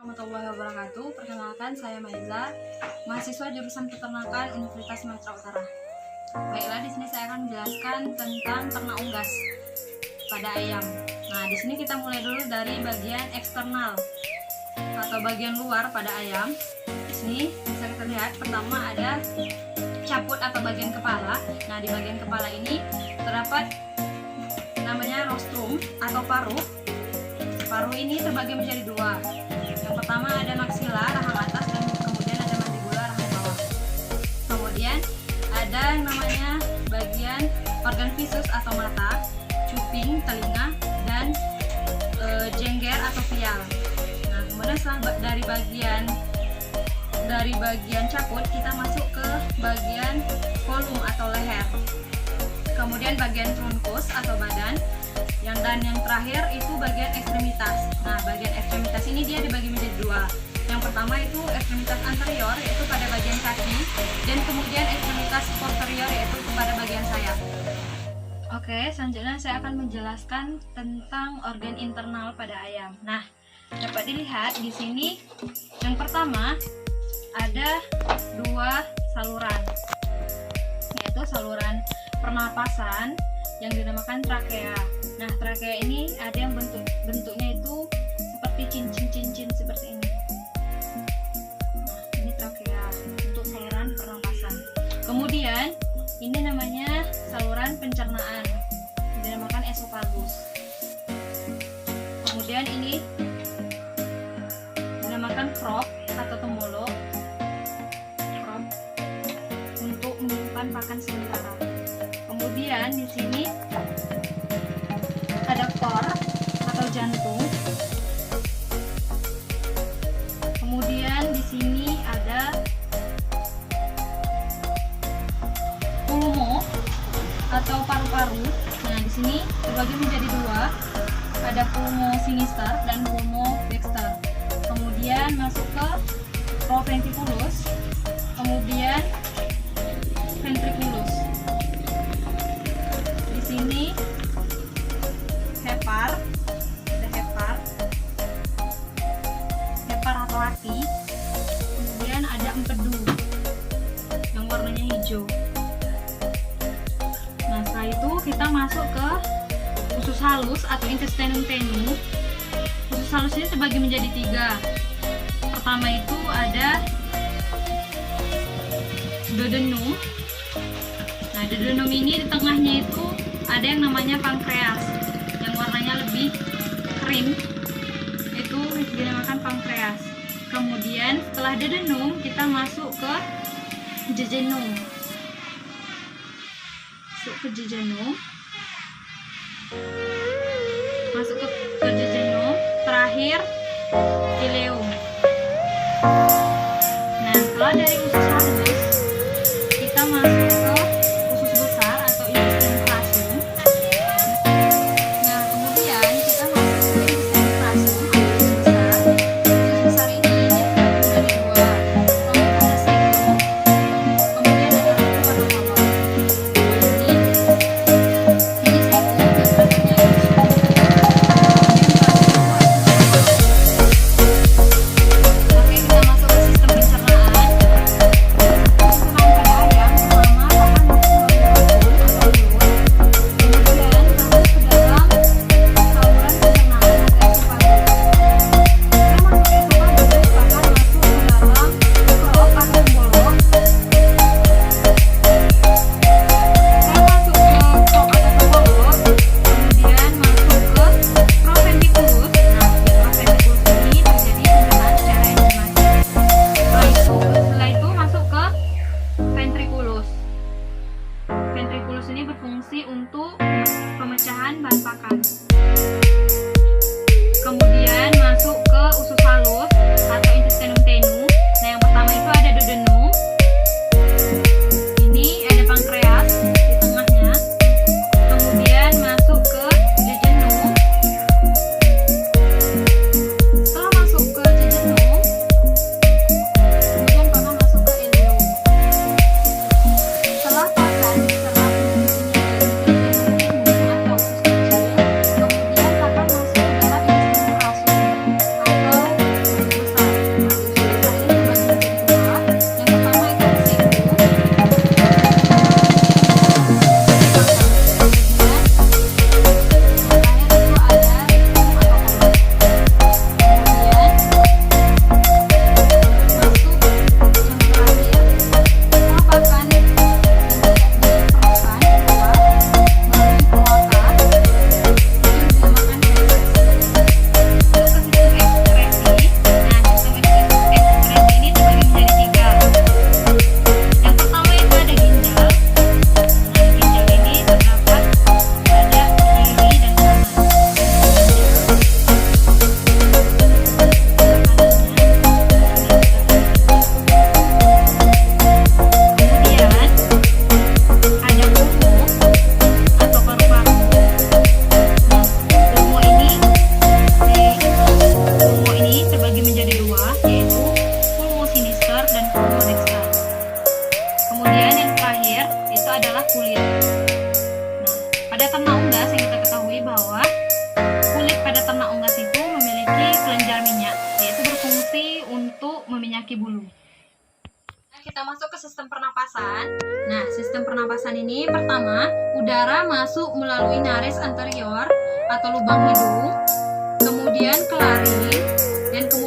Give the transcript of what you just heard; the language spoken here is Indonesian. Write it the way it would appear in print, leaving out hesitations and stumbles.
Warahmatullahi wabarakatuh. Perkenalkan, saya Maiza, mahasiswa jurusan Peternakan Universitas Sumatera Utara. Baiklah, di sini saya akan menjelaskan tentang ternak unggas pada ayam. Nah, di sini kita mulai dulu dari bagian eksternal atau bagian luar pada ayam. Di sini bisa kita lihat pertama ada caput atau bagian kepala. Nah, di bagian kepala ini terdapat namanya rostrum atau paruh. Paruh ini terbagi menjadi dua. Yang pertama ada maksila, rahang atas, dan kemudian ada mandibula, rahang bawah. Kemudian ada yang namanya bagian organ visus atau mata, cuping, telinga, dan jengger atau pial. Nah, kemudian setelah dari bagian caput kita masuk ke bagian kolum atau leher. Kemudian bagian trunkus atau badan. Dan yang terakhir itu bagian ekstremitas. Nah, bagian ekstremitas ini dia dibagi menjadi dua. Yang pertama itu ekstremitas anterior, yaitu pada bagian kaki, dan kemudian ekstremitas posterior, yaitu pada bagian sayap. Oke, selanjutnya saya akan menjelaskan tentang organ internal pada ayam. Nah, dapat dilihat di sini yang pertama ada dua saluran, yaitu saluran pernapasan yang dinamakan trakea. Nah, trakea ini ada yang bentuknya itu seperti cincin-cincin seperti ini. Nah, ini trakea untuk saluran pernapasan. Kemudian ini namanya saluran pencernaan, dinamakan esofagus. Kemudian ini dinamakan crop atau temuluk, crop untuk menyimpan pakan sementara. Kemudian di sini ada core atau jantung. Kemudian di sini ada pulmo atau paru-paru. Nah, di sini terbagi menjadi dua. Ada pulmo sinister dan pulmo dexter. Kemudian masuk ke proventriculus. Kemudian ventriculus. Di sini hepar, ada hepar atau hati. Kemudian ada empedu yang warnanya hijau. Nah, setelah itu kita masuk ke usus halus atau intestinum tenue. Usus halus ini terbagi menjadi tiga. Pertama itu ada duodenum. Nah, duodenum ini di tengahnya itu ada yang namanya pankreas, yang warnanya lebih krim, itu dinamakan pankreas. Kemudian setelah duodenum kita masuk ke jejunum. Masuk ke jejunum, terakhir ileum. Nah, setelah dari usus halus kita masuk ke usus besar atau intestinum crassum. Nah, kemudian kita masuk ke intestinum crassum atau usus besar. Usus besar ini dia terbagi menjadi dua. Pertama ada cecum, kemudian ada rumput atau kolon. Ini cecum dan selanjutnya ada usus. Oke, kita masuk ke sistem pencernaan. kedua yaitu pulmosinister dan pulmodextra. Kemudian yang terakhir itu adalah kulit. Nah, pada ternak unggas yang kita ketahui bahwa kulit pada ternak unggas itu memiliki kelenjar minyak, yaitu berfungsi untuk meminyaki bulu. Kita masuk ke sistem pernapasan. Nah, sistem pernapasan ini pertama, udara masuk melalui nares anterior atau lubang hidung, kemudian ke laring, dan kemudian